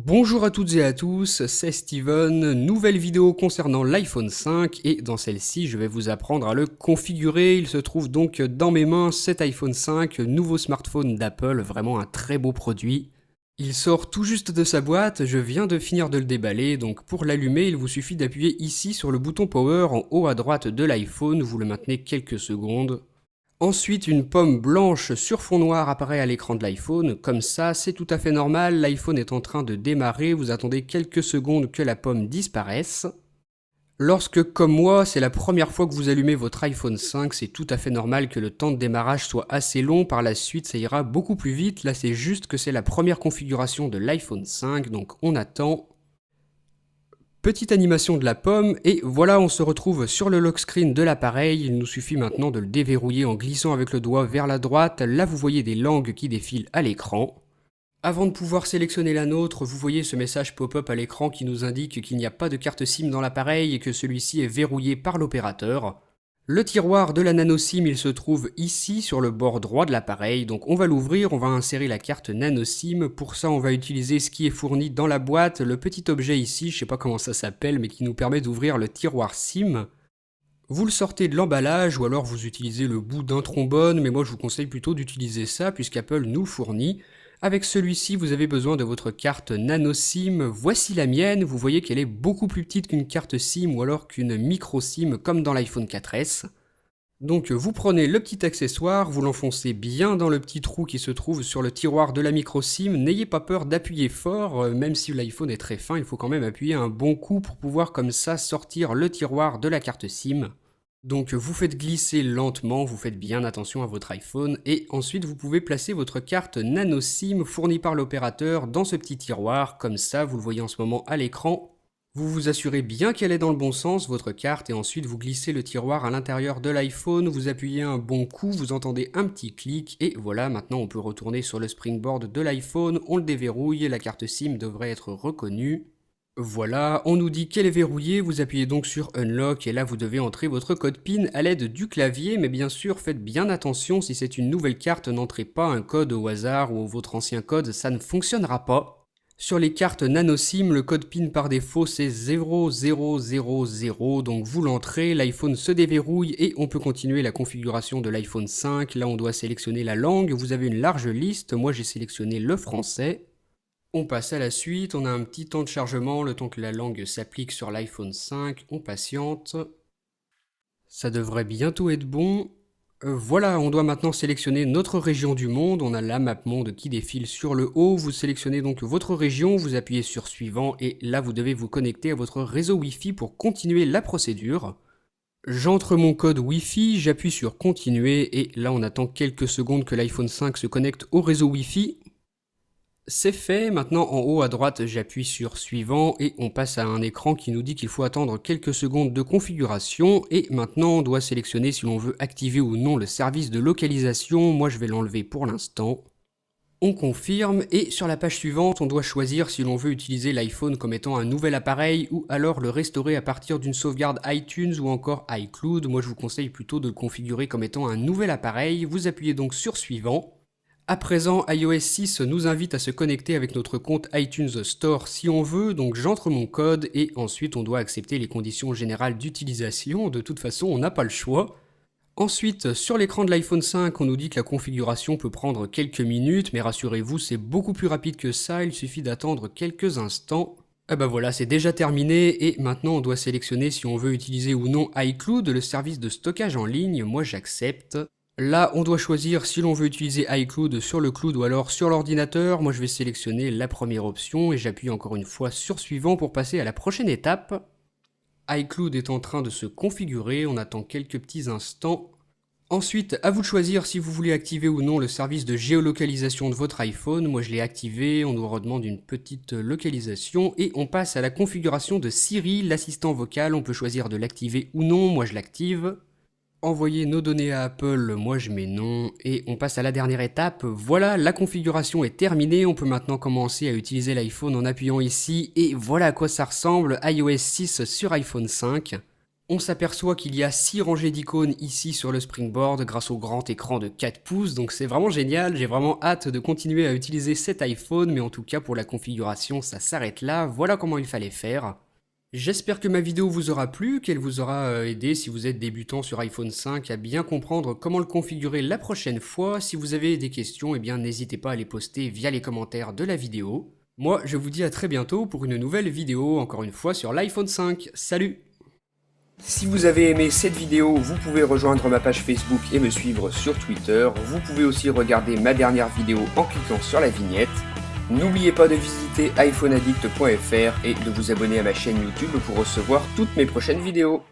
Bonjour à toutes et à tous, c'est Steven, nouvelle vidéo concernant l'iPhone 5 et dans celle-ci je vais vous apprendre à le configurer. Il se trouve donc dans mes mains cet iPhone 5, nouveau smartphone d'Apple, vraiment un très beau produit. Il sort tout juste de sa boîte, je viens de finir de le déballer, donc pour l'allumer il vous suffit d'appuyer ici sur le bouton Power en haut à droite de l'iPhone, vous le maintenez quelques secondes. Ensuite, une pomme blanche sur fond noir apparaît à l'écran de l'iPhone. Comme ça, c'est tout à fait normal, l'iPhone est en train de démarrer, vous attendez quelques secondes que la pomme disparaisse. Lorsque, comme moi, c'est la première fois que vous allumez votre iPhone 5, c'est tout à fait normal que le temps de démarrage soit assez long, par la suite ça ira beaucoup plus vite. Là c'est juste que c'est la première configuration de l'iPhone 5, donc on attend. Petite animation de la pomme, et voilà on se retrouve sur le lock screen de l'appareil. Il nous suffit maintenant de le déverrouiller en glissant avec le doigt vers la droite. Là vous voyez des langues qui défilent à l'écran. Avant de pouvoir sélectionner la nôtre, vous voyez ce message pop-up à l'écran qui nous indique qu'il n'y a pas de carte SIM dans l'appareil et que celui-ci est verrouillé par l'opérateur. Le tiroir de la nano SIM, il se trouve ici sur le bord droit de l'appareil, donc on va l'ouvrir, on va insérer la carte nano SIM. Pour ça on va utiliser ce qui est fourni dans la boîte, le petit objet ici, je sais pas comment ça s'appelle, mais qui nous permet d'ouvrir le tiroir SIM. Vous le sortez de l'emballage ou alors vous utilisez le bout d'un trombone, mais moi je vous conseille plutôt d'utiliser ça puisqu'Apple nous le fournit. Avec celui-ci, vous avez besoin de votre carte nano SIM. Voici la mienne, vous voyez qu'elle est beaucoup plus petite qu'une carte SIM ou alors qu'une micro SIM comme dans l'iPhone 4S. Donc vous prenez le petit accessoire, vous l'enfoncez bien dans le petit trou qui se trouve sur le tiroir de la micro SIM. N'ayez pas peur d'appuyer fort, même si l'iPhone est très fin, il faut quand même appuyer un bon coup pour pouvoir comme ça sortir le tiroir de la carte SIM. Donc vous faites glisser lentement, vous faites bien attention à votre iPhone et ensuite vous pouvez placer votre carte nano SIM fournie par l'opérateur dans ce petit tiroir, comme ça vous le voyez en ce moment à l'écran. Vous vous assurez bien qu'elle est dans le bon sens, votre carte, et ensuite vous glissez le tiroir à l'intérieur de l'iPhone, vous appuyez un bon coup, vous entendez un petit clic, et voilà, maintenant on peut retourner sur le springboard de l'iPhone, on le déverrouille, la carte SIM devrait être reconnue. Voilà, on nous dit qu'elle est verrouillée, vous appuyez donc sur Unlock et là vous devez entrer votre code PIN à l'aide du clavier, mais bien sûr faites bien attention, si c'est une nouvelle carte, n'entrez pas un code au hasard ou votre ancien code, ça ne fonctionnera pas. Sur les cartes nano SIM, le code PIN par défaut c'est 0000, donc vous l'entrez, l'iPhone se déverrouille et on peut continuer la configuration de l'iPhone 5. Là on doit sélectionner la langue, vous avez une large liste, moi j'ai sélectionné le français. On passe à la suite, on a un petit temps de chargement, le temps que la langue s'applique sur l'iPhone 5, on patiente. Ça devrait bientôt être bon. Voilà, on doit maintenant sélectionner notre région du monde, on a la map monde qui défile sur le haut, vous sélectionnez donc votre région, vous appuyez sur suivant et là vous devez vous connecter à votre réseau Wi-Fi pour continuer la procédure. J'entre mon code Wi-Fi, j'appuie sur continuer et là on attend quelques secondes que l'iPhone 5 se connecte au réseau Wi-Fi. C'est fait, maintenant en haut à droite j'appuie sur suivant et on passe à un écran qui nous dit qu'il faut attendre quelques secondes de configuration et maintenant on doit sélectionner si l'on veut activer ou non le service de localisation, moi je vais l'enlever pour l'instant. On confirme et sur la page suivante on doit choisir si l'on veut utiliser l'iPhone comme étant un nouvel appareil ou alors le restaurer à partir d'une sauvegarde iTunes ou encore iCloud. Moi je vous conseille plutôt de le configurer comme étant un nouvel appareil, vous appuyez donc sur suivant. À présent, iOS 6 nous invite à se connecter avec notre compte iTunes Store si on veut, donc j'entre mon code et ensuite on doit accepter les conditions générales d'utilisation, de toute façon on n'a pas le choix. Ensuite, sur l'écran de l'iPhone 5, on nous dit que la configuration peut prendre quelques minutes, mais rassurez-vous, c'est beaucoup plus rapide que ça, il suffit d'attendre quelques instants. Ah bah voilà, c'est déjà terminé et maintenant on doit sélectionner si on veut utiliser ou non iCloud, le service de stockage en ligne, moi j'accepte. Là, on doit choisir si l'on veut utiliser iCloud sur le cloud ou alors sur l'ordinateur. Moi, je vais sélectionner la première option et j'appuie encore une fois sur suivant pour passer à la prochaine étape. iCloud est en train de se configurer, on attend quelques petits instants. Ensuite, à vous de choisir si vous voulez activer ou non le service de géolocalisation de votre iPhone. Moi, je l'ai activé, on nous redemande une petite localisation et on passe à la configuration de Siri, l'assistant vocal. On peut choisir de l'activer ou non, moi je l'active. Envoyer nos données à Apple, moi je mets non, et on passe à la dernière étape. Voilà, la configuration est terminée, on peut maintenant commencer à utiliser l'iPhone en appuyant ici, et voilà à quoi ça ressemble, iOS 6 sur iPhone 5. On s'aperçoit qu'il y a 6 rangées d'icônes ici sur le Springboard grâce au grand écran de 4 pouces, donc c'est vraiment génial, j'ai vraiment hâte de continuer à utiliser cet iPhone, mais en tout cas pour la configuration ça s'arrête là, voilà comment il fallait faire. J'espère que ma vidéo vous aura plu, qu'elle vous aura aidé si vous êtes débutant sur iPhone 5 à bien comprendre comment le configurer la prochaine fois. Si vous avez des questions, eh bien n'hésitez pas à les poster via les commentaires de la vidéo. Moi je vous dis à très bientôt pour une nouvelle vidéo, encore une fois sur l'iPhone 5. Salut! Si vous avez aimé cette vidéo, vous pouvez rejoindre ma page Facebook et me suivre sur Twitter. Vous pouvez aussi regarder ma dernière vidéo en cliquant sur la vignette. N'oubliez pas de visiter iPhoneaddict.fr et de vous abonner à ma chaîne YouTube pour recevoir toutes mes prochaines vidéos.